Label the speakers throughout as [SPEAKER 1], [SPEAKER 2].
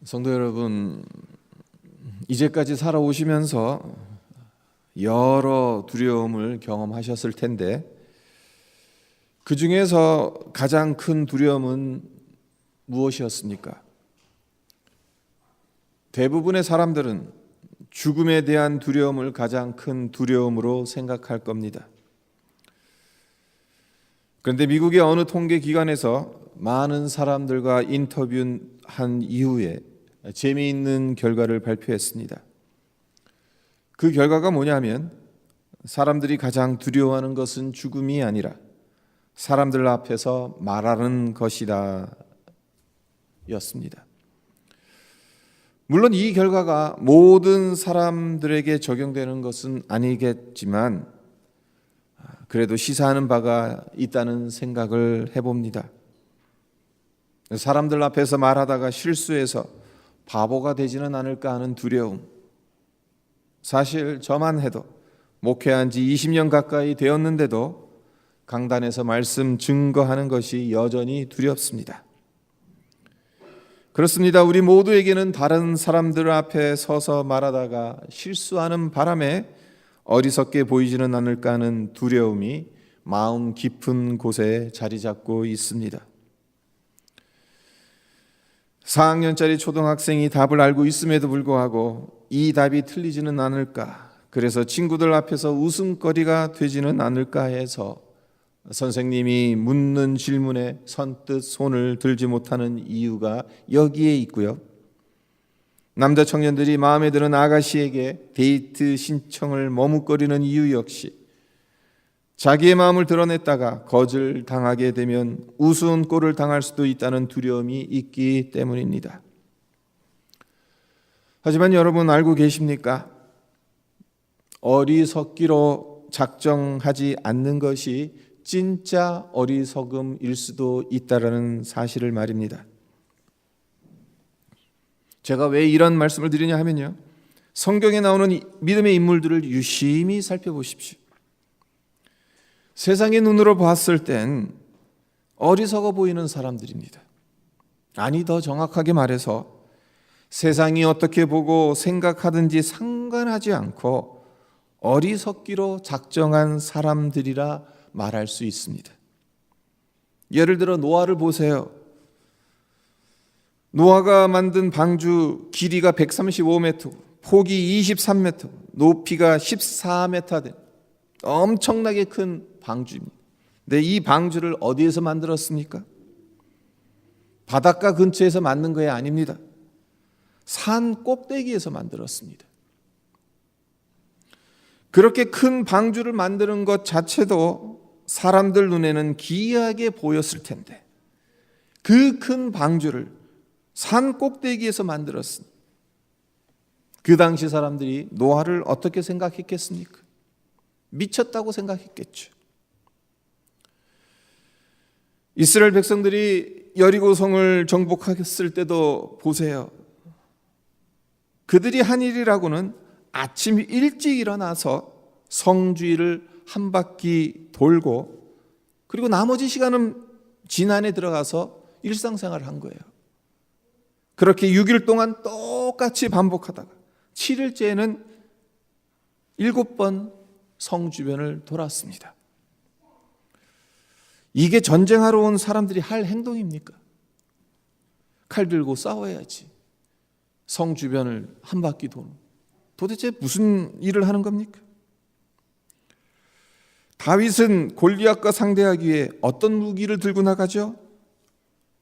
[SPEAKER 1] 성도 여러분, 이제까지 살아오시면서 여러 두려움을 경험하셨을 텐데 그 중에서 가장 큰 두려움은 무엇이었습니까? 대부분의 사람들은 죽음에 대한 두려움을 가장 큰 두려움으로 생각할 겁니다. 그런데 미국의 어느 통계기관에서 많은 사람들과 인터뷰한 이후에 재미있는 결과를 발표했습니다. 그 결과가 뭐냐면 사람들이 가장 두려워하는 것은 죽음이 아니라 사람들 앞에서 말하는 것이다 였습니다. 물론 이 결과가 모든 사람들에게 적용되는 것은 아니겠지만 그래도 시사하는 바가 있다는 생각을 해봅니다. 사람들 앞에서 말하다가 실수해서 바보가 되지는 않을까 하는 두려움. 사실 저만 해도 목회한 지 20년 가까이 되었는데도 강단에서 말씀 증거하는 것이 여전히 두렵습니다. 그렇습니다. 우리 모두에게는 다른 사람들 앞에 서서 말하다가 실수하는 바람에 어리석게 보이지는 않을까 하는 두려움이 마음 깊은 곳에 자리 잡고 있습니다. 4학년짜리 초등학생이 답을 알고 있음에도 불구하고 이 답이 틀리지는 않을까, 그래서 친구들 앞에서 웃음거리가 되지는 않을까 해서 선생님이 묻는 질문에 선뜻 손을 들지 못하는 이유가 여기에 있고요. 남자 청년들이 마음에 드는 아가씨에게 데이트 신청을 머뭇거리는 이유 역시 자기의 마음을 드러냈다가 거절당하게 되면 우스운 꼴을 당할 수도 있다는 두려움이 있기 때문입니다. 하지만 여러분 알고 계십니까? 어리석기로 작정하지 않는 것이 진짜 어리석음일 수도 있다는 사실을 말입니다. 제가 왜 이런 말씀을 드리냐 하면요, 성경에 나오는 믿음의 인물들을 유심히 살펴보십시오. 세상의 눈으로 봤을 땐 어리석어 보이는 사람들입니다. 아니, 더 정확하게 말해서 세상이 어떻게 보고 생각하든지 상관하지 않고 어리석기로 작정한 사람들이라 말할 수 있습니다. 예를 들어 노아를 보세요. 노아가 만든 방주 길이가 135m, 폭이 23m, 높이가 14m 된 엄청나게 큰 방주입니다. 근데 이 방주를 어디에서 만들었습니까? 바닷가 근처에서 만든 거 아닙니다. 산 꼭대기에서 만들었습니다. 그렇게 큰 방주를 만드는 것 자체도 사람들 눈에는 기이하게 보였을 텐데 그 큰 방주를 산 꼭대기에서 만들었습니다. 그 당시 사람들이 노아를 어떻게 생각했겠습니까? 미쳤다고 생각했겠죠. 이스라엘 백성들이 여리고성을 정복했을 때도 보세요. 그들이 한 일이라고는 아침 일찍 일어나서 성주위를 한 바퀴 돌고 그리고 나머지 시간은 진안에 들어가서 일상생활을 한 거예요. 그렇게 6일 동안 똑같이 반복하다가 7일째에는 7번 성 주변을 돌았습니다. 이게 전쟁하러 온 사람들이 할 행동입니까? 칼 들고 싸워야지. 성 주변을 한 바퀴 도는. 도대체 무슨 일을 하는 겁니까? 다윗은 골리앗과 상대하기 위해 어떤 무기를 들고 나가죠?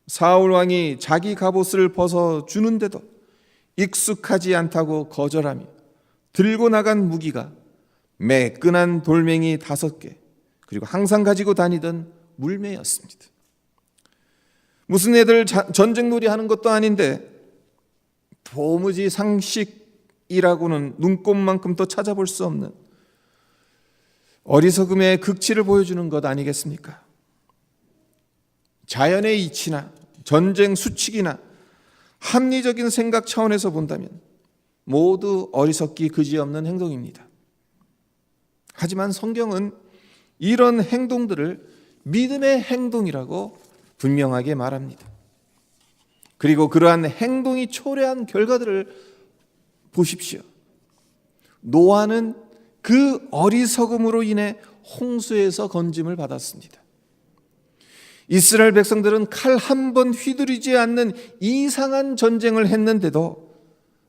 [SPEAKER 1] 사울 왕이 자기 갑옷을 벗어 주는데도 익숙하지 않다고 거절하며 들고 나간 무기가 매끈한 돌멩이 5개, 그리고 항상 가지고 다니던 물매였습니다. 무슨 애들 전쟁놀이 하는 것도 아닌데 도무지 상식이라고는 눈꼽만큼도 찾아볼 수 없는 어리석음의 극치를 보여주는 것 아니겠습니까? 자연의 이치나 전쟁 수칙이나 합리적인 생각 차원에서 본다면 모두 어리석기 그지없는 행동입니다. 하지만 성경은 이런 행동들을 믿음의 행동이라고 분명하게 말합니다. 그리고 그러한 행동이 초래한 결과들을 보십시오. 노아는 그 어리석음으로 인해 홍수에서 건짐을 받았습니다. 이스라엘 백성들은 칼 한 번 휘두르지 않는 이상한 전쟁을 했는데도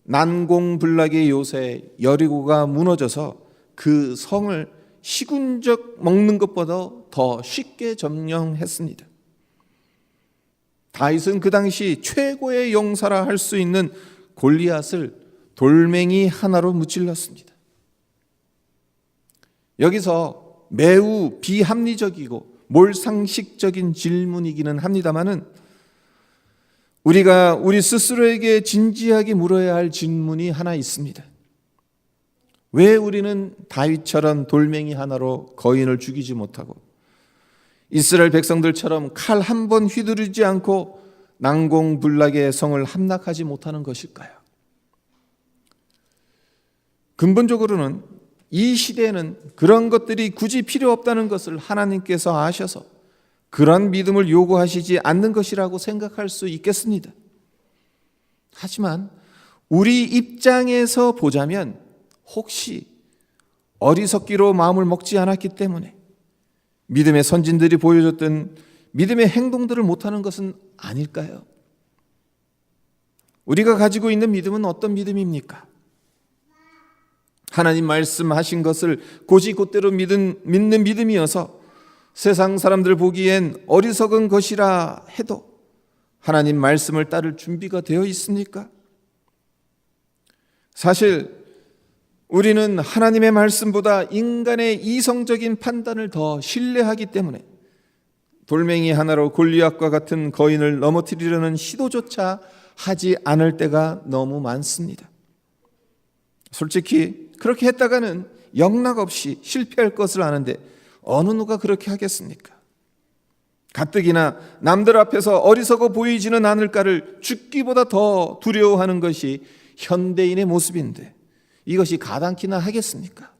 [SPEAKER 1] 난공불락의 요새 여리고가 무너져서 그 성을 시군적 먹는 것보다 더 쉽게 점령했습니다. 다윗은 그 당시 최고의 용사라 할 수 있는 골리앗을 돌멩이 하나로 무찔렀습니다. 여기서 매우 비합리적이고 몰상식적인 질문이기는 합니다만은 우리가 우리 스스로에게 진지하게 물어야 할 질문이 하나 있습니다. 왜 우리는 다윗처럼 돌멩이 하나로 거인을 죽이지 못하고 이스라엘 백성들처럼 칼 한 번 휘두르지 않고 난공불락의 성을 함락하지 못하는 것일까요? 근본적으로는 이 시대에는 그런 것들이 굳이 필요 없다는 것을 하나님께서 아셔서 그런 믿음을 요구하시지 않는 것이라고 생각할 수 있겠습니다. 하지만 우리 입장에서 보자면 혹시 어리석기로 마음을 먹지 않았기 때문에 믿음의 선진들이 보여줬던 믿음의 행동들을 못하는 것은 아닐까요? 우리가 가지고 있는 믿음은 어떤 믿음입니까? 하나님 말씀하신 것을 곧이곧대로 믿는 믿음이어서 세상 사람들 보기엔 어리석은 것이라 해도 하나님 말씀을 따를 준비가 되어 있습니까? 사실 우리는 하나님의 말씀보다 인간의 이성적인 판단을 더 신뢰하기 때문에 돌멩이 하나로 골리앗과 같은 거인을 넘어뜨리려는 시도조차 하지 않을 때가 너무 많습니다. 솔직히 그렇게 했다가는 영락없이 실패할 것을 아는데 어느 누가 그렇게 하겠습니까? 가뜩이나 남들 앞에서 어리석어 보이지는 않을까를 죽기보다 더 두려워하는 것이 현대인의 모습인데 이것이 가당키나 하겠습니까?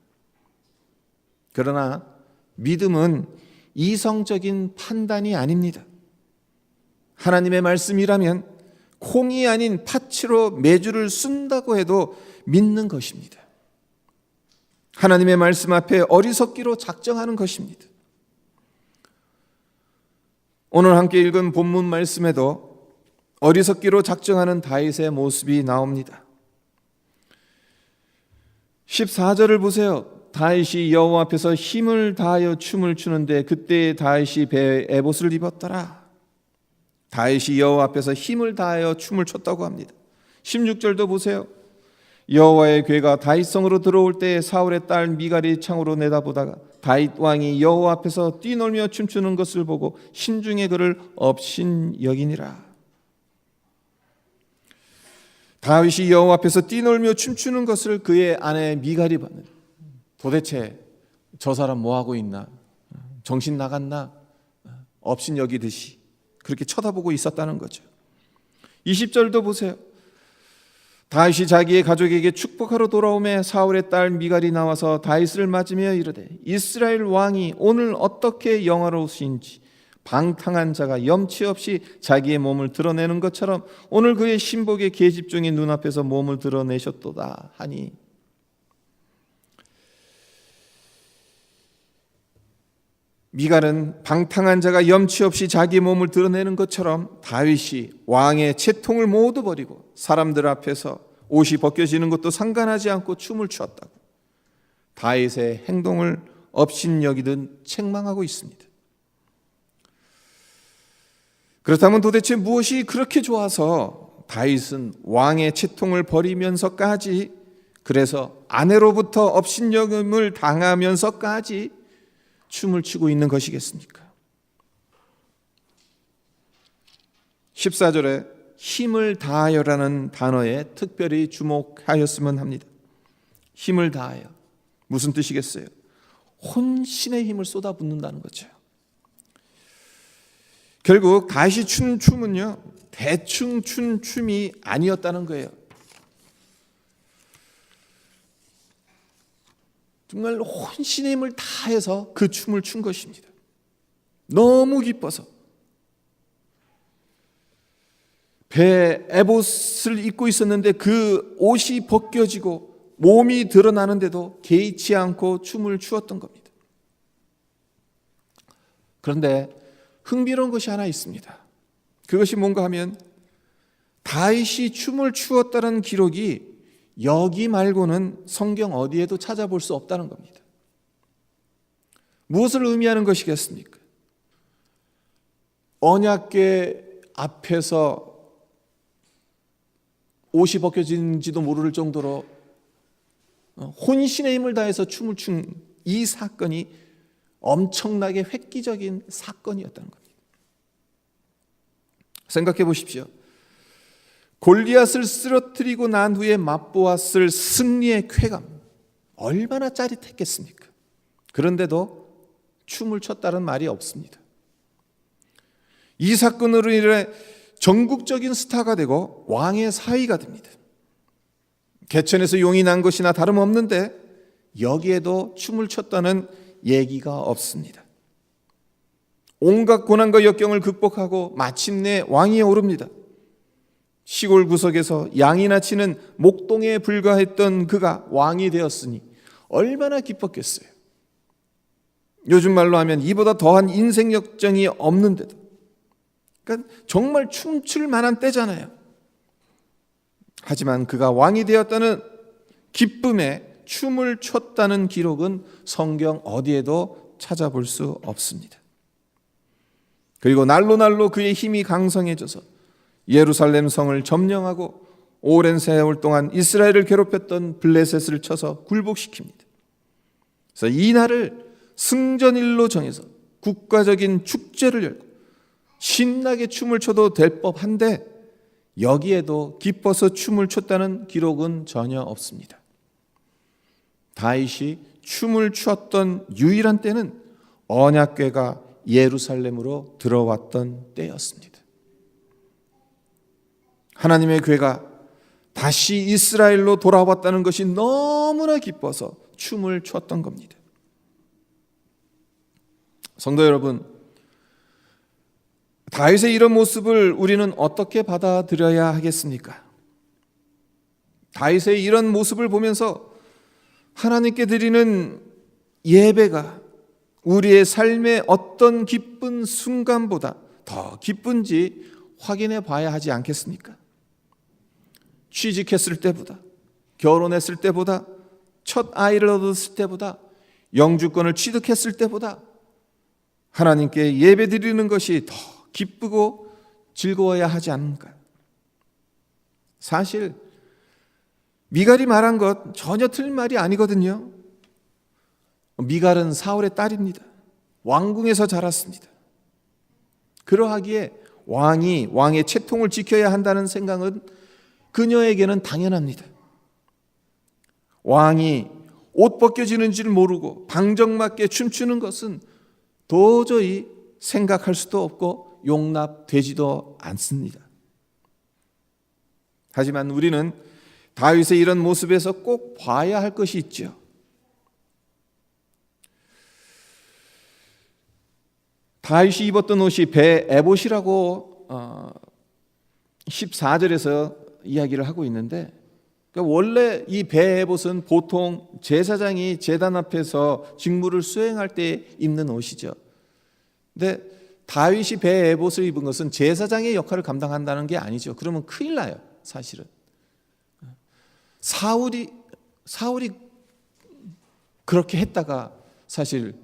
[SPEAKER 1] 그러나 믿음은 이성적인 판단이 아닙니다. 하나님의 말씀이라면 콩이 아닌 파치로 메주를 쓴다고 해도 믿는 것입니다. 하나님의 말씀 앞에 어리석기로 작정하는 것입니다. 오늘 함께 읽은 본문 말씀에도 어리석기로 작정하는 다윗의 모습이 나옵니다. 14절을 보세요. 다윗이 여호와 앞에서 힘을 다하여 춤을 추는데 그때 다윗이 배에 에봇을 입었더라. 다윗이 여호와 앞에서 힘을 다하여 춤을 췄다고 합니다. 16절도 보세요. 여호와의 궤가 다윗성으로 들어올 때 사울의 딸 미갈이 창으로 내다보다가 다윗 왕이 여호와 앞에서 뛰놀며 춤추는 것을 보고 심중에 그를 업신여기니라. 다윗이 여호와 앞에서 뛰놀며 춤추는 것을 그의 아내 미갈이 봤는데 도대체 저 사람 뭐 하고 있나? 정신 나갔나? 업신여기듯이 그렇게 쳐다보고 있었다는 거죠. 20절도 보세요. 다윗이 자기의 가족에게 축복하러 돌아오매 사울의 딸 미갈이 나와서 다윗을 맞으며 이르되 이스라엘 왕이 오늘 어떻게 영화로우신지 방탕한 자가 염치 없이 자기의 몸을 드러내는 것처럼 오늘 그의 신복의 계집 중에 눈앞에서 몸을 드러내셨도다 하니 미갈은 방탕한 자가 염치 없이 자기 몸을 드러내는 것처럼 다윗이 왕의 채통을 모두 버리고 사람들 앞에서 옷이 벗겨지는 것도 상관하지 않고 춤을 추었다고 다윗의 행동을 업신여기듯 책망하고 있습니다. 그렇다면 도대체 무엇이 그렇게 좋아서 다윗은 왕의 채통을 버리면서까지 그래서 아내로부터 업신여김을 당하면서까지 춤을 추고 있는 것이겠습니까? 14절에 힘을 다하여라는 단어에 특별히 주목하였으면 합니다. 힘을 다하여 무슨 뜻이겠어요? 혼신의 힘을 쏟아붓는다는 거죠. 결국 다윗이 춘 춤은요 대충 춘 춤이 아니었다는 거예요. 정말 혼신의 힘을 다해서 그 춤을 춘 것입니다. 너무 기뻐서 배 에봇을 입고 있었는데 그 옷이 벗겨지고 몸이 드러나는데도 개의치 않고 춤을 추었던 겁니다. 그런데 흥미로운 것이 하나 있습니다. 그것이 뭔가 하면 다윗이 춤을 추었다는 기록이 여기 말고는 성경 어디에도 찾아볼 수 없다는 겁니다. 무엇을 의미하는 것이겠습니까? 언약궤 앞에서 옷이 벗겨진지도 모를 정도로 혼신의 힘을 다해서 춤을 춘 이 사건이 엄청나게 획기적인 사건이었다는 겁니다. 생각해 보십시오. 골리앗을 쓰러뜨리고 난 후에 맛보았을 승리의 쾌감, 얼마나 짜릿했겠습니까? 그런데도 춤을 췄다는 말이 없습니다. 이 사건으로 인해 전국적인 스타가 되고 왕의 사위가 됩니다. 개천에서 용이 난 것이나 다름없는데 여기에도 춤을 췄다는 얘기가 없습니다. 온갖 고난과 역경을 극복하고 마침내 왕위에 오릅니다. 시골 구석에서 양이나 치는 목동에 불과했던 그가 왕이 되었으니 얼마나 기뻤겠어요. 요즘 말로 하면 이보다 더한 인생 역정이 없는데도, 그러니까 정말 춤출 만한 때잖아요. 하지만 그가 왕이 되었다는 기쁨에 춤을 췄다는 기록은 성경 어디에도 찾아볼 수 없습니다. 그리고 날로 그의 힘이 강성해져서 예루살렘 성을 점령하고 오랜 세월 동안 이스라엘을 괴롭혔던 블레셋을 쳐서 굴복시킵니다. 그래서 이 날을 승전일로 정해서 국가적인 축제를 열고 신나게 춤을 춰도 될 법한데 여기에도 기뻐서 춤을 췄다는 기록은 전혀 없습니다. 다윗이 춤을 추었던 유일한 때는 언약궤가 예루살렘으로 들어왔던 때였습니다. 하나님의 궤가 다시 이스라엘로 돌아왔다는 것이 너무나 기뻐서 춤을 췄던 겁니다. 성도 여러분, 다윗의 이런 모습을 우리는 어떻게 받아들여야 하겠습니까? 다윗의 이런 모습을 보면서 하나님께 드리는 예배가 우리의 삶의 어떤 기쁜 순간보다 더 기쁜지 확인해 봐야 하지 않겠습니까? 취직했을 때보다, 결혼했을 때보다, 첫 아이를 얻었을 때보다, 영주권을 취득했을 때보다 하나님께 예배 드리는 것이 더 기쁘고 즐거워야 하지 않을까요? 사실 미갈이 말한 것 전혀 틀린 말이 아니거든요. 미갈은 사울의 딸입니다. 왕궁에서 자랐습니다. 그러하기에 왕의 채통을 지켜야 한다는 생각은 그녀에게는 당연합니다. 왕이 옷 벗겨지는 줄 모르고 방정맞게 춤추는 것은 도저히 생각할 수도 없고 용납되지도 않습니다. 하지만 우리는 다윗의 이런 모습에서 꼭 봐야 할 것이 있죠. 다윗이 입었던 옷이 배 에봇이라고 14절에서 이야기를 하고 있는데, 그러니까 원래 이 배 에봇은 보통 제사장이 제단 앞에서 직무를 수행할 때 입는 옷이죠. 근데 다윗이 배 에봇을 입은 것은 제사장의 역할을 감당한다는 게 아니죠. 그러면 큰일 나요, 사실은. 사울이 그렇게 했다가 사실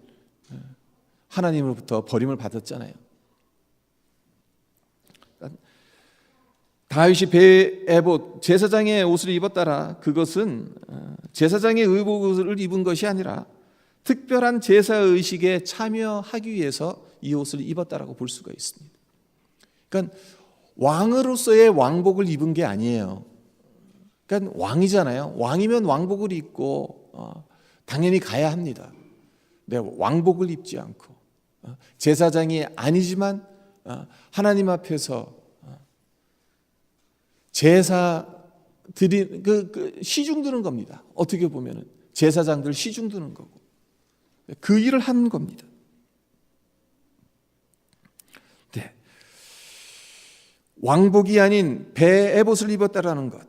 [SPEAKER 1] 하나님으로부터 버림을 받았잖아요. 다윗이 배 에봇 제사장의 옷을 입었다라 그것은 제사장의 의복을 입은 것이 아니라 특별한 제사 의식에 참여하기 위해서 이 옷을 입었다라고 볼 수가 있습니다. 그러니까 왕으로서의 왕복을 입은 게 아니에요. 그러니까 왕이잖아요. 왕이면 왕복을 입고 당연히 가야 합니다. 내가 왕복을 입지 않고 제사장이 아니지만 하나님 앞에서 제사 드린 그 시중 드는 겁니다. 어떻게 보면은 제사장들 시중 드는 거고 그 일을 하는 겁니다. 네. 왕복이 아닌 배 에봇을 입었다라는 것.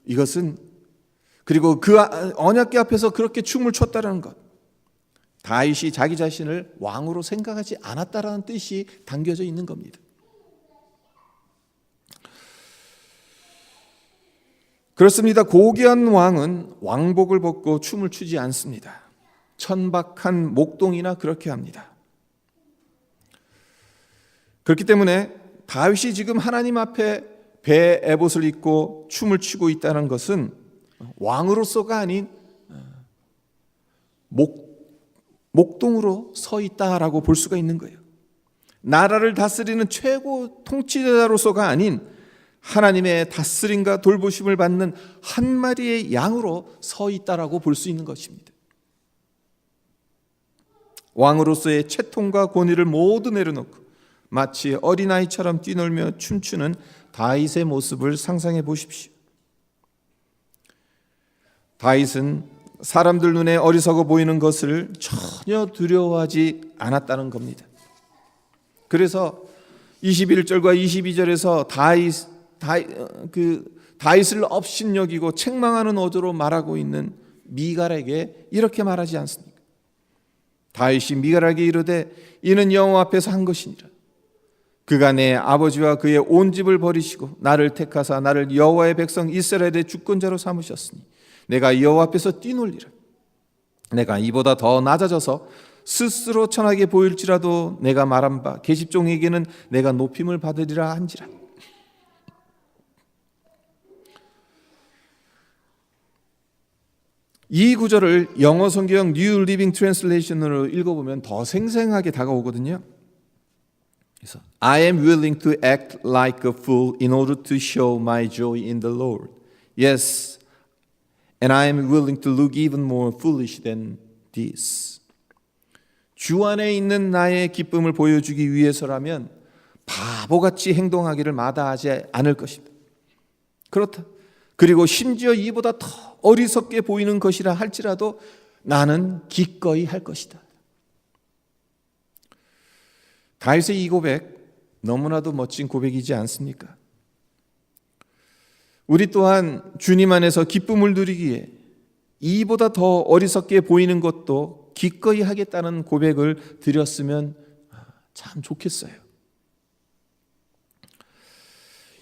[SPEAKER 1] 이것은 그리고 그 언약궤 앞에서 그렇게 춤을 췄다라는 것. 다윗이 자기 자신을 왕으로 생각하지 않았다라는 뜻이 담겨져 있는 겁니다. 그렇습니다. 고귀한 왕은 왕복을 벗고 춤을 추지 않습니다. 천박한 목동이나 그렇게 합니다. 그렇기 때문에 다윗이 지금 하나님 앞에 배 에봇을 입고 춤을 추고 있다는 것은 왕으로서가 아닌 목동으로 서 있다라고 볼 수가 있는 거예요. 나라를 다스리는 최고 통치자로서가 아닌 하나님의 다스림과 돌보심을 받는 한 마리의 양으로 서 있다라고 볼 수 있는 것입니다. 왕으로서의 채통과 권위를 모두 내려놓고 마치 어린아이처럼 뛰놀며 춤추는 다윗의 모습을 상상해 보십시오. 다윗은 사람들 눈에 어리석어 보이는 것을 전혀 두려워하지 않았다는 겁니다. 그래서 21절과 22절에서 다윗을 업신여기고 책망하는 어조로 말하고 있는 미갈에게 이렇게 말하지 않습니까? 다윗이 미갈에게 이르되 이는 여호와 앞에서 한 것이니라. 그가 내 아버지와 그의 온 집을 버리시고 나를 택하사 나를 여호와의 백성 이스라엘의 주권자로 삼으셨으니 내가 여호와 앞에서 뛰놀리라. 내가 이보다 더 낮아져서 스스로 천하게 보일지라도 내가 말한 바 계집종에게는 내가 높임을 받으리라 한지라. 이 구절을 영어 성경 뉴 리빙 트랜슬레이션으로 읽어보면 더 생생하게 다가오거든요. 그래서 I am willing to act like a fool in order to show my joy in the Lord. Yes, and I am willing to look even more foolish than this. 주 안에 있는 나의 기쁨을 보여주기 위해서라면 바보같이 행동하기를 마다하지 않을 것입니다. 그렇다. 그리고 심지어 이보다 더 어리석게 보이는 것이라 할지라도 나는 기꺼이 할 것이다. 다윗의 이 고백 너무나도 멋진 고백이지 않습니까? 우리 또한 주님 안에서 기쁨을 누리기에 이보다 더 어리석게 보이는 것도 기꺼이 하겠다는 고백을 드렸으면 참 좋겠어요.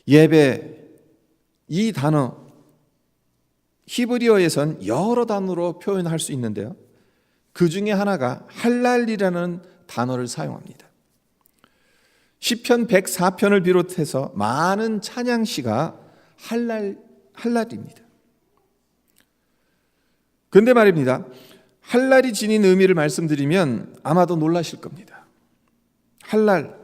[SPEAKER 1] 예배, 이 단어 히브리어에선 여러 단어로 표현할 수 있는데요. 그 중에 하나가 할랄이라는 단어를 사용합니다. 시편 104편을 비롯해서 많은 찬양시가 할랄입니다. 그런데 말입니다. 할랄이 지닌 의미를 말씀드리면 아마도 놀라실 겁니다. 할랄,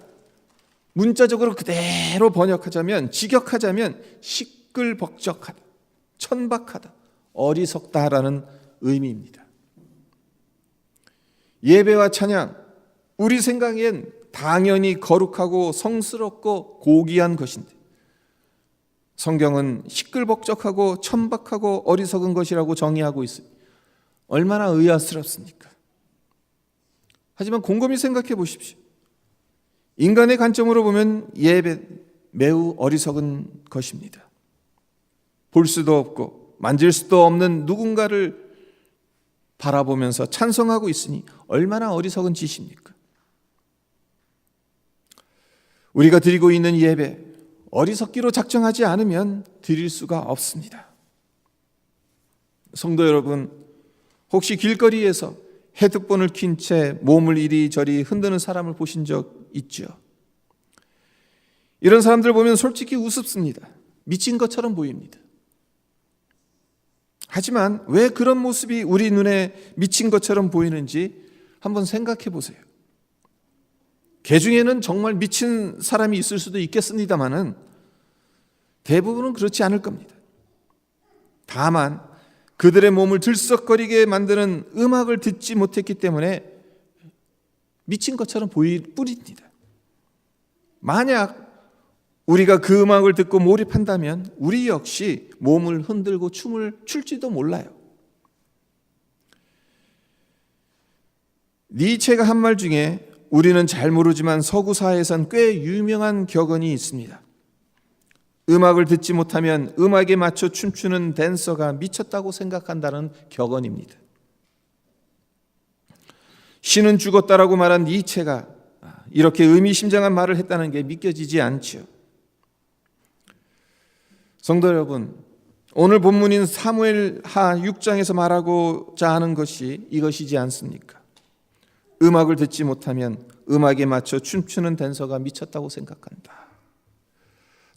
[SPEAKER 1] 문자적으로 그대로 번역하자면, 직역하자면 시끌벅적하다, 천박하다, 어리석다라는 의미입니다. 예배와 찬양, 우리 생각엔 당연히 거룩하고 성스럽고 고귀한 것인데 성경은 시끌벅적하고 천박하고 어리석은 것이라고 정의하고 있습니다. 얼마나 의아스럽습니까? 하지만 곰곰이 생각해 보십시오. 인간의 관점으로 보면 예배 매우 어리석은 것입니다. 볼 수도 없고 만질 수도 없는 누군가를 바라보면서 찬송하고 있으니 얼마나 어리석은 짓입니까? 우리가 드리고 있는 예배, 어리석기로 작정하지 않으면 드릴 수가 없습니다. 성도 여러분, 혹시 길거리에서 헤드폰을 킨 채 몸을 이리저리 흔드는 사람을 보신 적 있죠? 이런 사람들 보면 솔직히 우습습니다. 미친 것처럼 보입니다. 하지만 왜 그런 모습이 우리 눈에 미친 것처럼 보이는지 한번 생각해 보세요. 개 중에는 정말 미친 사람이 있을 수도 있겠습니다만은 대부분은 그렇지 않을 겁니다. 다만 그들의 몸을 들썩거리게 만드는 음악을 듣지 못했기 때문에 미친 것처럼 보일 뿐입니다. 만약 우리가 그 음악을 듣고 몰입한다면 우리 역시 몸을 흔들고 춤을 출지도 몰라요. 니체가 한 말 중에 우리는 잘 모르지만 서구 사회에선 꽤 유명한 격언이 있습니다. 음악을 듣지 못하면 음악에 맞춰 춤추는 댄서가 미쳤다고 생각한다는 격언입니다. 신은 죽었다라고 말한 니체가 이렇게 의미심장한 말을 했다는 게 믿겨지지 않죠. 성도 여러분, 오늘 본문인 사무엘하 6장에서 말하고자 하는 것이 이것이지 않습니까? 음악을 듣지 못하면 음악에 맞춰 춤추는 댄서가 미쳤다고 생각한다.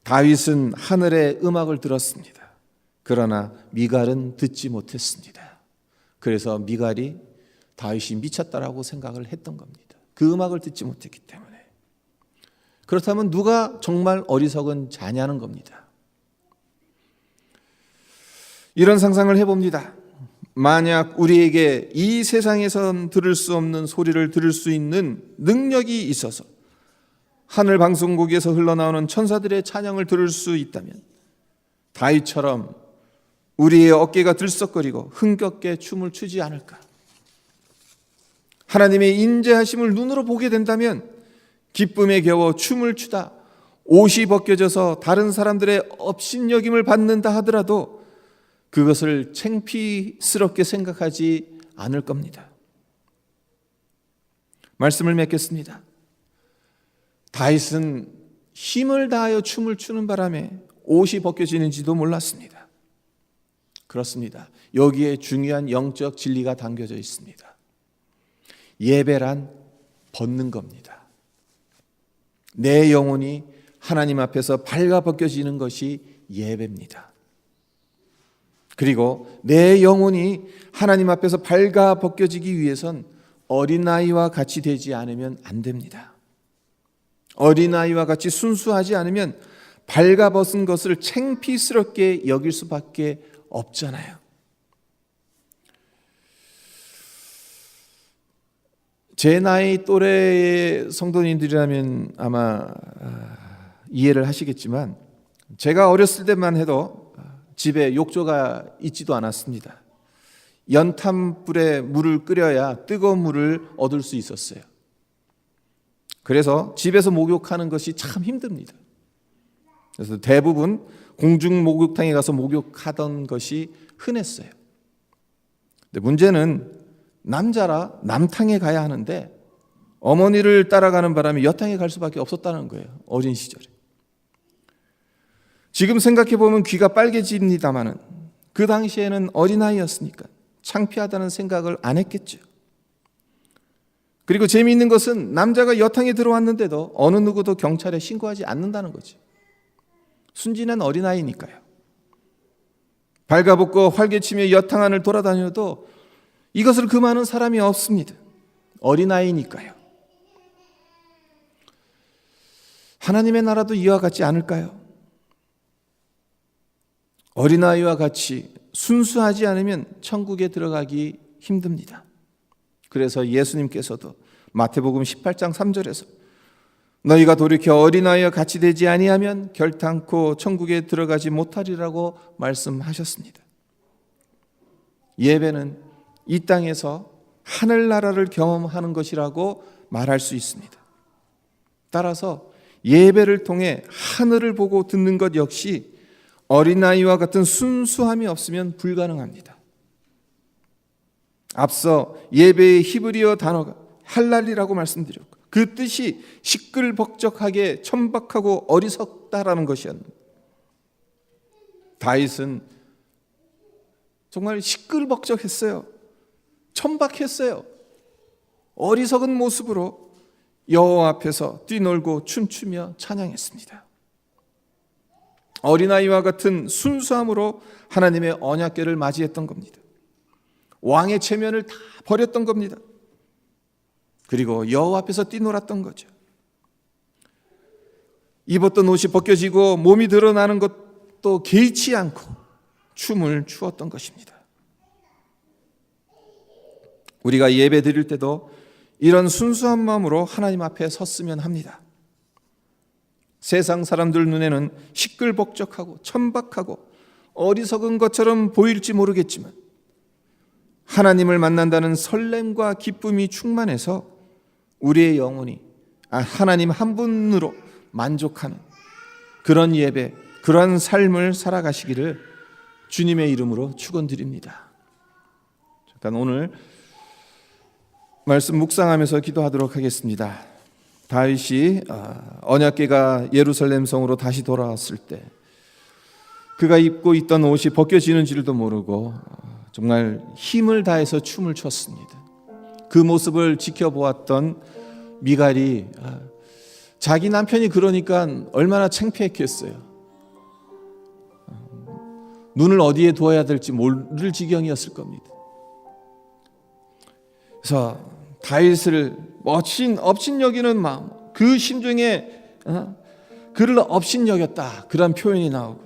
[SPEAKER 1] 다윗은 하늘의 음악을 들었습니다. 그러나 미갈은 듣지 못했습니다. 그래서 미갈이 다윗이 미쳤다라고 생각을 했던 겁니다. 그 음악을 듣지 못했기 때문에. 그렇다면 누가 정말 어리석은 자냐는 겁니다. 이런 상상을 해봅니다. 만약 우리에게 이 세상에선 들을 수 없는 소리를 들을 수 있는 능력이 있어서 하늘 방송국에서 흘러나오는 천사들의 찬양을 들을 수 있다면 다윗처럼 우리의 어깨가 들썩거리고 흥겹게 춤을 추지 않을까? 하나님의 인자하심을 눈으로 보게 된다면 기쁨에 겨워 춤을 추다 옷이 벗겨져서 다른 사람들의 업신여김을 받는다 하더라도 그것을 창피스럽게 생각하지 않을 겁니다. 말씀을 맺겠습니다. 다윗은 힘을 다하여 춤을 추는 바람에 옷이 벗겨지는지도 몰랐습니다. 그렇습니다. 여기에 중요한 영적 진리가 담겨져 있습니다. 예배란 벗는 겁니다. 내 영혼이 하나님 앞에서 발가 벗겨지는 것이 예배입니다. 그리고 내 영혼이 하나님 앞에서 발가 벗겨지기 위해선 어린아이와 같이 되지 않으면 안 됩니다. 어린아이와 같이 순수하지 않으면 발가 벗은 것을 창피스럽게 여길 수밖에 없잖아요. 제 나이 또래의 성도님들이라면 아마 이해를 하시겠지만 제가 어렸을 때만 해도 집에 욕조가 있지도 않았습니다. 연탄불에 물을 끓여야 뜨거운 물을 얻을 수 있었어요. 그래서 집에서 목욕하는 것이 참 힘듭니다. 그래서 대부분 공중 목욕탕에 가서 목욕하던 것이 흔했어요. 근데 문제는 남자라 남탕에 가야 하는데 어머니를 따라가는 바람에 여탕에 갈 수밖에 없었다는 거예요. 어린 시절에. 지금 생각해보면 귀가 빨개집니다마는 그 당시에는 어린아이였으니까 창피하다는 생각을 안 했겠죠. 그리고 재미있는 것은 남자가 여탕에 들어왔는데도 어느 누구도 경찰에 신고하지 않는다는 거죠. 순진한 어린아이니까요. 발가벗고 활개치며 여탕 안을 돌아다녀도 이것을 금하는 사람이 없습니다. 어린아이니까요. 하나님의 나라도 이와 같지 않을까요? 어린아이와 같이 순수하지 않으면 천국에 들어가기 힘듭니다. 그래서 예수님께서도 마태복음 18장 3절에서 너희가 돌이켜 어린아이와 같이 되지 아니하면 결탄코 천국에 들어가지 못하리라고 말씀하셨습니다. 예배는 이 땅에서 하늘나라를 경험하는 것이라고 말할 수 있습니다. 따라서 예배를 통해 하늘을 보고 듣는 것 역시 어린아이와 같은 순수함이 없으면 불가능합니다. 앞서 예배의 히브리어 단어가 할랄이라고 말씀드렸고 그 뜻이 시끌벅적하게 천박하고 어리석다라는 것이었는데 다윗은 정말 시끌벅적했어요. 천박했어요. 어리석은 모습으로 여호와 앞에서 뛰놀고 춤추며 찬양했습니다. 어린아이와 같은 순수함으로 하나님의 언약궤를 맞이했던 겁니다. 왕의 체면을 다 버렸던 겁니다. 그리고 여호와 앞에서 뛰놀았던 거죠. 입었던 옷이 벗겨지고 몸이 드러나는 것도 개의치 않고 춤을 추었던 것입니다. 우리가 예배 드릴 때도 이런 순수한 마음으로 하나님 앞에 섰으면 합니다. 세상 사람들 눈에는 시끌벅적하고 천박하고 어리석은 것처럼 보일지 모르겠지만 하나님을 만난다는 설렘과 기쁨이 충만해서 우리의 영혼이 하나님 한 분으로 만족하는 그런 예배, 그런 삶을 살아가시기를 주님의 이름으로 축원드립니다. 잠깐 오늘 말씀 묵상하면서 기도하도록 하겠습니다. 다윗이 언약궤가 예루살렘 성으로 다시 돌아왔을 때 그가 입고 있던 옷이 벗겨지는 줄도 모르고 정말 힘을 다해서 춤을 췄습니다. 그 모습을 지켜보았던 미갈이 자기 남편이 그러니까 얼마나 창피했겠어요. 눈을 어디에 두어야 될지 모를 지경이었을 겁니다. 그래서 다윗을 업신여기는 마음, 그 심중에 그를 업신여겼다, 그런 표현이 나오고,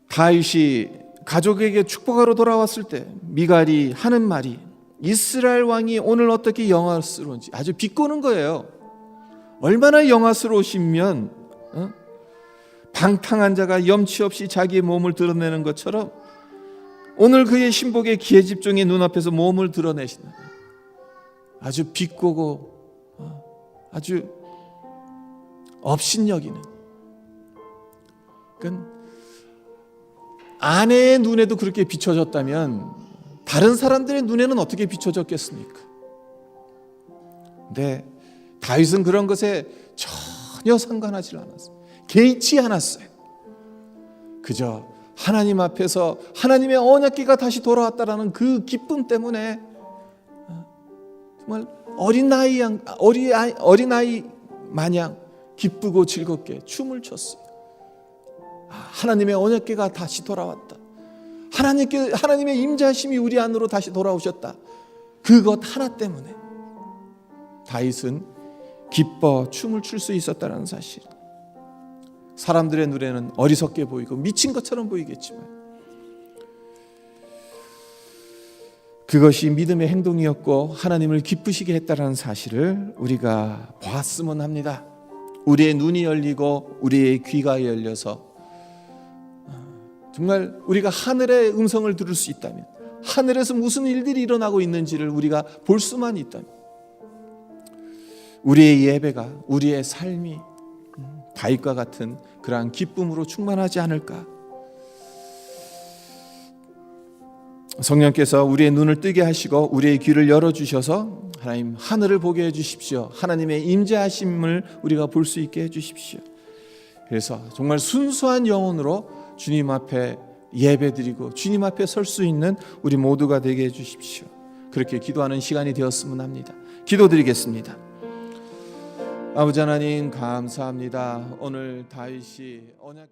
[SPEAKER 1] 다윗이 가족에게 축복하러 돌아왔을 때 미갈이 하는 말이 이스라엘 왕이 오늘 어떻게 영화스러운지 아주 비꼬는 거예요. 얼마나 영화스러우시면 방탕한 자가 염치 없이 자기의 몸을 드러내는 것처럼 오늘 그의 신복의 기회집종의 눈앞에서 몸을 드러내시는, 아주 비꼬고 아주 업신여기는, 그러니까 아내의 눈에도 그렇게 비춰졌다면 다른 사람들의 눈에는 어떻게 비춰졌겠습니까? 근데 다윗은 그런 것에 전혀 상관하지 않았어요. 개의치 않았어요. 그저 하나님 앞에서 하나님의 언약궤가 다시 돌아왔다라는 그 기쁨 때문에 정말 어린아이 마냥 기쁘고 즐겁게 춤을 췄어요. 하나님의 언약궤가 다시 돌아왔다. 하나님의 임재하심이 우리 안으로 다시 돌아오셨다. 그것 하나 때문에 다윗은 기뻐 춤을 출 수 있었다는 사실. 사람들의 눈에는 어리석게 보이고 미친 것처럼 보이겠지만 그것이 믿음의 행동이었고 하나님을 기쁘시게 했다는 사실을 우리가 보았으면 합니다. 우리의 눈이 열리고 우리의 귀가 열려서 정말 우리가 하늘의 음성을 들을 수 있다면, 하늘에서 무슨 일들이 일어나고 있는지를 우리가 볼 수만 있다면, 우리의 예배가, 우리의 삶이 다윗과 같은 그러한 기쁨으로 충만하지 않을까. 성령께서 우리의 눈을 뜨게 하시고 우리의 귀를 열어주셔서 하나님 하늘을 보게 해주십시오. 하나님의 임재하심을 우리가 볼 수 있게 해주십시오. 그래서 정말 순수한 영혼으로 주님 앞에 예배드리고 주님 앞에 설 수 있는 우리 모두가 되게 해주십시오. 그렇게 기도하는 시간이 되었으면 합니다. 기도드리겠습니다. 아버지 하나님 감사합니다. 오늘 다윗이 언약